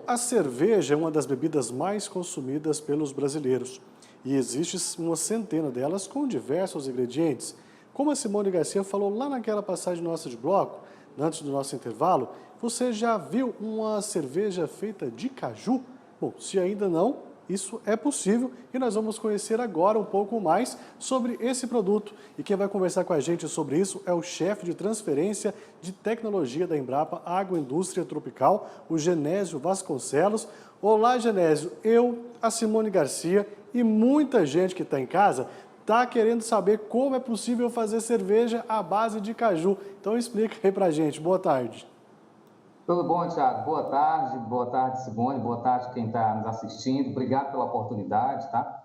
a cerveja é uma das bebidas mais consumidas pelos brasileiros e existe uma centena delas com diversos ingredientes. Como a Simone Garcia falou lá naquela passagem nossa de bloco, antes do nosso intervalo, você já viu uma cerveja feita de caju? Bom, se ainda não, isso é possível e nós vamos conhecer agora um pouco mais sobre esse produto. E quem vai conversar com a gente sobre isso é o chefe de transferência de tecnologia da Embrapa Agroindústria Tropical, o Genésio Vasconcelos. Olá, Genésio. Eu, a Simone Garcia e muita gente que está em casa está querendo saber como é possível fazer cerveja à base de caju. Então explica aí pra gente. Boa tarde. Tudo bom, Thiago? Boa tarde, Simone, boa tarde quem está nos assistindo. Obrigado pela oportunidade, tá?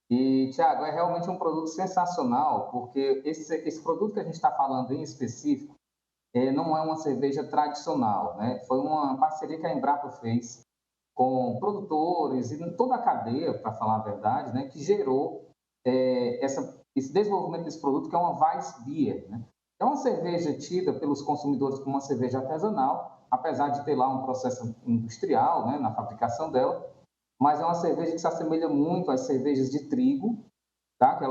E, Thiago, é realmente um produto sensacional, porque esse produto que a gente está falando em específico não é uma cerveja tradicional, né? Foi uma parceria que a Embrapa fez com produtores e toda a cadeia, para falar a verdade, né, que gerou esse desenvolvimento desse produto, que é uma Weissbier, né? É uma cerveja tida pelos consumidores como uma cerveja artesanal, apesar de ter lá um processo industrial, né, na fabricação dela, mas é uma cerveja que se assemelha muito às cervejas de trigo, tá? Que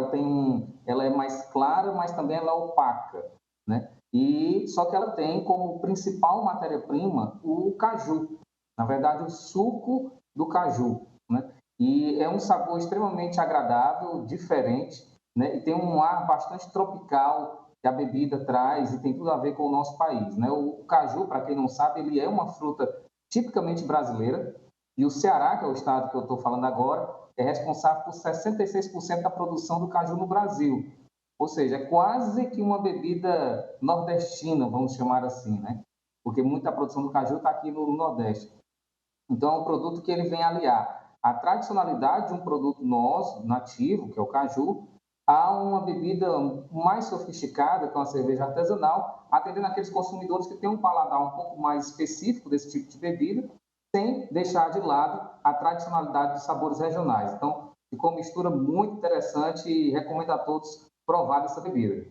ela é mais clara, mas também ela é opaca, né? E só que ela tem como principal matéria-prima o caju, na verdade o suco do caju, né? E é um sabor extremamente agradável, diferente, né? E tem um ar bastante tropical que a bebida traz e tem tudo a ver com o nosso país, né? O caju, para quem não sabe, ele é uma fruta tipicamente brasileira, e o Ceará, que é o estado que eu estou falando agora, é responsável por 66% da produção do caju no Brasil. Ou seja, é quase que uma bebida nordestina, vamos chamar assim, né? Porque muita produção do caju está aqui no Nordeste. Então, é um produto que ele vem aliar a tradicionalidade de um produto nosso, nativo, que é o caju, a uma bebida mais sofisticada, que é uma cerveja artesanal, atendendo aqueles consumidores que têm um paladar um pouco mais específico desse tipo de bebida, sem deixar de lado a tradicionalidade dos sabores regionais. Então, ficou uma mistura muito interessante e recomendo a todos provar essa bebida.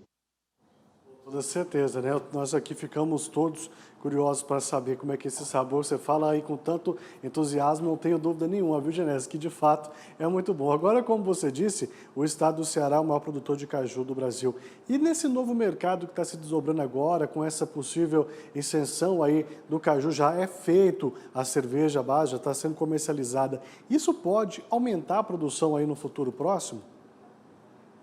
Toda certeza, né? Nós aqui ficamos todos curiosos para saber como é que esse sabor, você fala aí com tanto entusiasmo, não tenho dúvida nenhuma, viu, Genésio, que de fato é muito bom. Agora, como você disse, o estado do Ceará é o maior produtor de caju do Brasil. E nesse novo mercado que está se desdobrando agora, com essa possível extensão aí do caju, já é feito a cerveja base, já está sendo comercializada. Isso pode aumentar a produção aí no futuro próximo?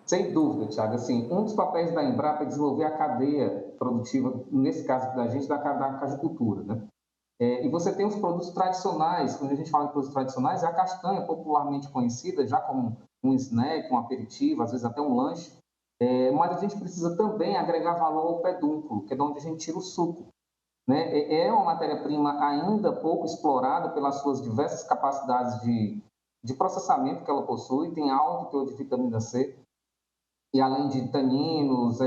Sem dúvida, Thiago. Assim, um dos papéis da Embrapa é desenvolver a cadeia produtiva, nesse caso da gente, da cajicultura, né? E você tem os produtos tradicionais. Quando a gente fala de produtos tradicionais, é a castanha, popularmente conhecida já como um snack, um aperitivo, às vezes até um lanche. Mas a gente precisa também agregar valor ao pedúnculo, que é de onde a gente tira o suco, né? É uma matéria-prima ainda pouco explorada pelas suas diversas capacidades de processamento que ela possui, tem alto teor de vitamina C, e além de taninos,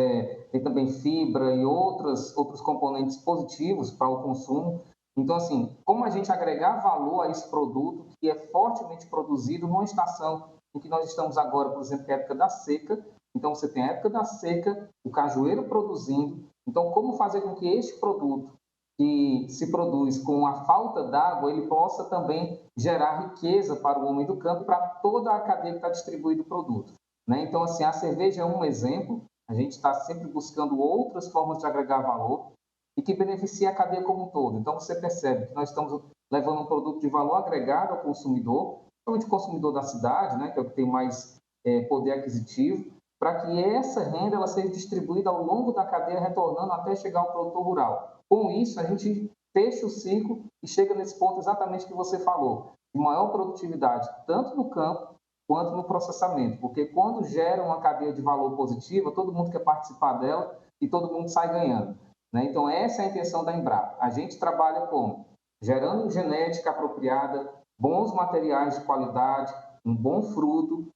tem também fibra e outros componentes positivos para o consumo. Então, assim, como a gente agregar valor a esse produto que é fortemente produzido numa estação em que nós estamos agora, por exemplo, que é a época da seca. Então, você tem a época da seca, o cajueiro produzindo. Então, como fazer com que este produto que se produz com a falta d'água, ele possa também gerar riqueza para o homem do campo, para toda a cadeia que está distribuindo o produto, né? Então, assim, a cerveja é um exemplo, a gente está sempre buscando outras formas de agregar valor e que beneficia a cadeia como um todo. Então, você percebe que nós estamos levando um produto de valor agregado ao consumidor, principalmente o consumidor da cidade, né, que é o que tem mais poder aquisitivo, para que essa renda ela seja distribuída ao longo da cadeia, retornando até chegar ao produtor rural. Com isso, a gente fecha o ciclo e chega nesse ponto exatamente que você falou, de maior produtividade, tanto no campo quanto no processamento, porque quando gera uma cadeia de valor positiva, todo mundo quer participar dela e todo mundo sai ganhando, né? Então, essa é a intenção da Embrapa. A gente trabalha como? Gerando genética apropriada, bons materiais de qualidade, um bom fruto,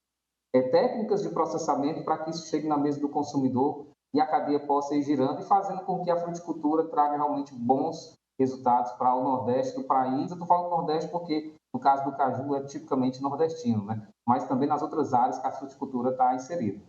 técnicas de processamento para que isso chegue na mesa do consumidor e a cadeia possa ir girando e fazendo com que a fruticultura traga realmente bons resultados para o Nordeste do país. Eu estou falando Nordeste porque, no caso do caju, é tipicamente nordestino, né? Mas também nas outras áreas que a fruticultura está inserida.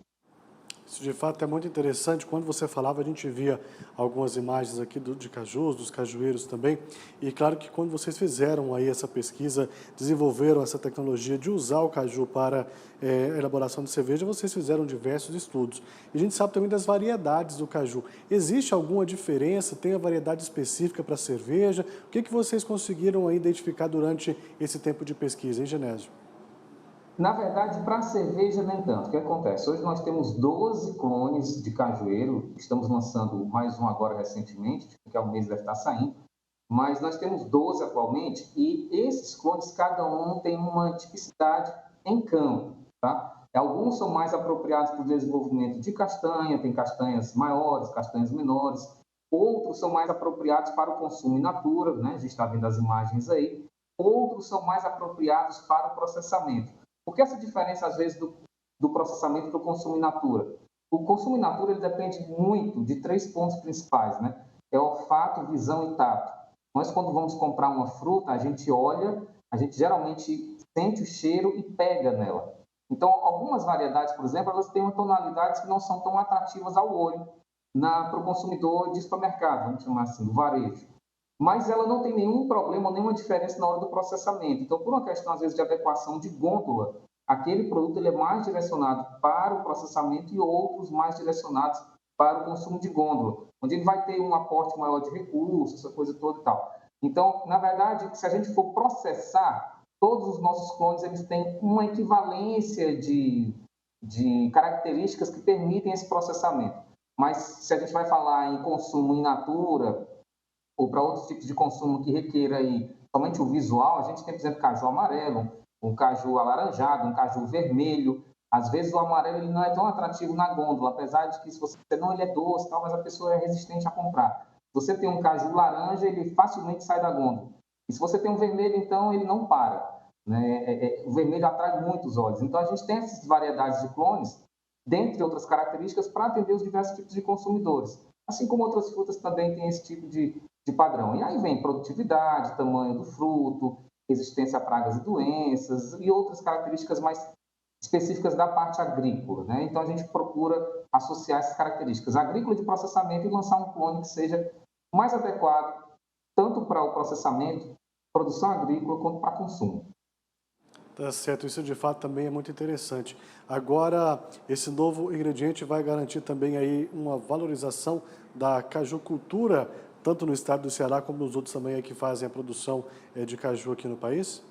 Isso de fato é muito interessante. Quando você falava, a gente via algumas imagens aqui de cajus, dos cajueiros também. E claro que quando vocês fizeram aí essa pesquisa, desenvolveram essa tecnologia de usar o caju para elaboração de cerveja, vocês fizeram diversos estudos. E a gente sabe também das variedades do caju. Existe alguma diferença? Tem a variedade específica para cerveja? O que que vocês conseguiram aí identificar durante esse tempo de pesquisa, hein, Genésio? Na verdade, para a cerveja, nem tanto. O que acontece? Hoje nós temos 12 clones de cajueiro, estamos lançando mais um agora recentemente, que é o mês deve estar saindo, mas nós temos 12 atualmente e esses clones, cada um tem uma tipicidade em campo, tá? Alguns são mais apropriados para o desenvolvimento de castanha, tem castanhas maiores, castanhas menores, outros são mais apropriados para o consumo in natura, né? A gente está vendo as imagens aí, outros são mais apropriados para o processamento. Por que essa diferença, às vezes, do processamento para o consumo in natura? O consumo in natura ele depende muito de três pontos principais, né? É olfato, visão e tato. Nós, quando vamos comprar uma fruta, a gente olha, a gente geralmente sente o cheiro e pega nela. Então, algumas variedades, por exemplo, elas têm tonalidades que não são tão atrativas ao olho para o consumidor de supermercado, vamos chamar assim, do varejo. Mas ela não tem nenhum problema, nenhuma diferença na hora do processamento. Então, por uma questão, às vezes, de adequação de gôndola, aquele produto ele é mais direcionado para o processamento e outros mais direcionados para o consumo de gôndola, onde ele vai ter um aporte maior de recursos, essa coisa toda e tal. Então, na verdade, se a gente for processar, todos os nossos clones eles têm uma equivalência de características que permitem esse processamento. Mas se a gente vai falar em consumo in natura, ou para outros tipos de consumo que requer aí somente o visual, a gente tem, por exemplo, caju amarelo, um caju alaranjado, um caju vermelho. Às vezes o amarelo ele não é tão atrativo na gôndola, apesar de que se você não ele é doce, tal, mas a pessoa é resistente a comprar. Se você tem um caju laranja, ele facilmente sai da gôndola. E se você tem um vermelho, então ele não para. Né? O vermelho atrai muitos olhos. Então a gente tem essas variedades de clones, dentre outras características, para atender os diversos tipos de consumidores. Assim como outras frutas também têm esse tipo de padrão. E aí vem produtividade, tamanho do fruto, resistência a pragas e doenças e outras características mais específicas da parte agrícola. Né? Então, a gente procura associar essas características agrícolas de processamento e lançar um clone que seja mais adequado tanto para o processamento, produção agrícola, quanto para consumo. Tá certo, isso de fato também é muito interessante. Agora, esse novo ingrediente vai garantir também aí uma valorização da cajucultura, tanto no estado do Ceará como nos outros também aí que fazem a produção de caju aqui no país?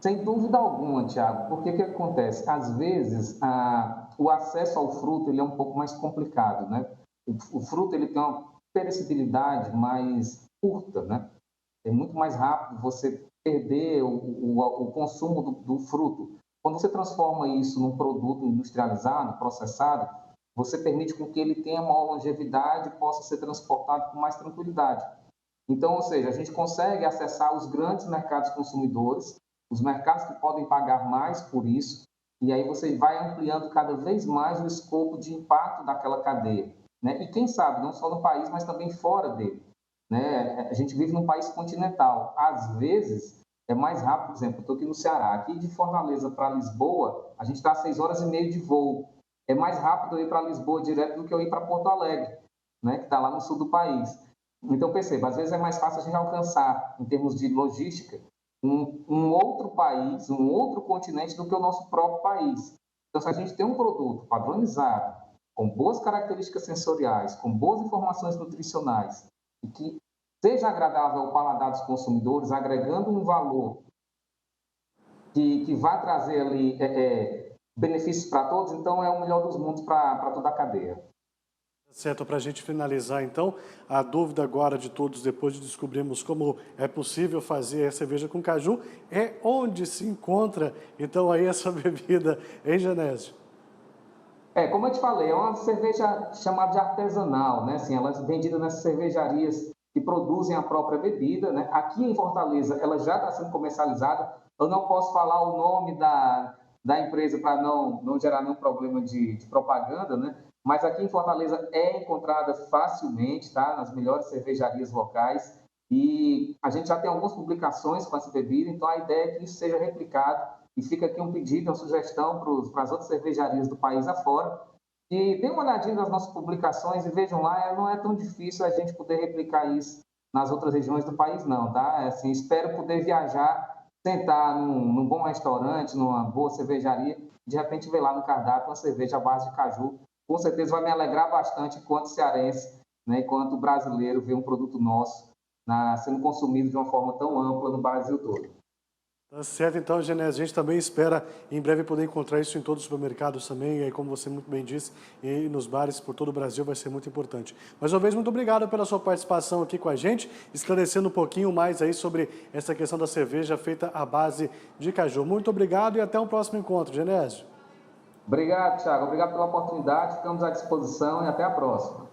Sem dúvida alguma, Tiago, porque o que acontece? Às vezes, o acesso ao fruto ele é um pouco mais complicado, né? O fruto ele tem uma perecibilidade mais curta, né? É muito mais rápido você perder o consumo do fruto. Quando você transforma isso num produto industrializado, processado, você permite com que ele tenha maior longevidade e possa ser transportado com mais tranquilidade. Então, ou seja, a gente consegue acessar os grandes mercados consumidores, os mercados que podem pagar mais por isso, e aí você vai ampliando cada vez mais o escopo de impacto daquela cadeia. Né? E quem sabe, não só no país, mas também fora dele. Né? A gente vive num país continental. Às vezes, é mais rápido, por exemplo, eu estou aqui no Ceará, aqui de Fortaleza para Lisboa, a gente está a 6 horas e meia de voo. É mais rápido eu ir para Lisboa direto do que eu ir para Porto Alegre, né? Que está lá no sul do país. Então, perceba, às vezes é mais fácil a gente alcançar, em termos de logística, um outro país, um outro continente do que o nosso próprio país. Então, se a gente tem um produto padronizado, com boas características sensoriais, com boas informações nutricionais, e que seja agradável ao paladar dos consumidores, agregando um valor que vai trazer ali benefícios para todos, então é o melhor dos mundos para toda a cadeia. Certo, para a gente finalizar então, a dúvida agora de todos, depois de descobrirmos como é possível fazer a cerveja com caju, é onde se encontra então aí essa bebida, hein, Genésio? Como eu te falei, é uma cerveja chamada de artesanal, né? Assim, ela é vendida nessas cervejarias que produzem a própria bebida, né? Aqui em Fortaleza, ela já está sendo comercializada. Eu não posso falar o nome da empresa para não gerar nenhum problema de propaganda, né? Mas aqui em Fortaleza é encontrada facilmente, tá? Nas melhores cervejarias locais. E a gente já tem algumas publicações com essa bebida, então a ideia é que isso seja replicado. E fica aqui um pedido, uma sugestão para as outras cervejarias do país afora, E dê uma olhadinha nas nossas publicações e vejam lá, não é tão difícil a gente poder replicar isso nas outras regiões do país, não, tá? Assim, espero poder viajar, sentar num bom restaurante, numa boa cervejaria, de repente ver lá no cardápio uma cerveja à base de caju. Com certeza vai me alegrar bastante enquanto cearense, né, enquanto brasileiro, ver um produto nosso sendo consumido de uma forma tão ampla no Brasil todo. Tá certo, então, Genésio, a gente também espera em breve poder encontrar isso em todos os supermercados também, e aí, como você muito bem disse, e nos bares por todo o Brasil vai ser muito importante. Mais uma vez, muito obrigado pela sua participação aqui com a gente, esclarecendo um pouquinho mais aí sobre essa questão da cerveja feita à base de caju. Muito obrigado e até um próximo encontro, Genésio. Obrigado, Thiago. Obrigado pela oportunidade. Ficamos à disposição e até a próxima.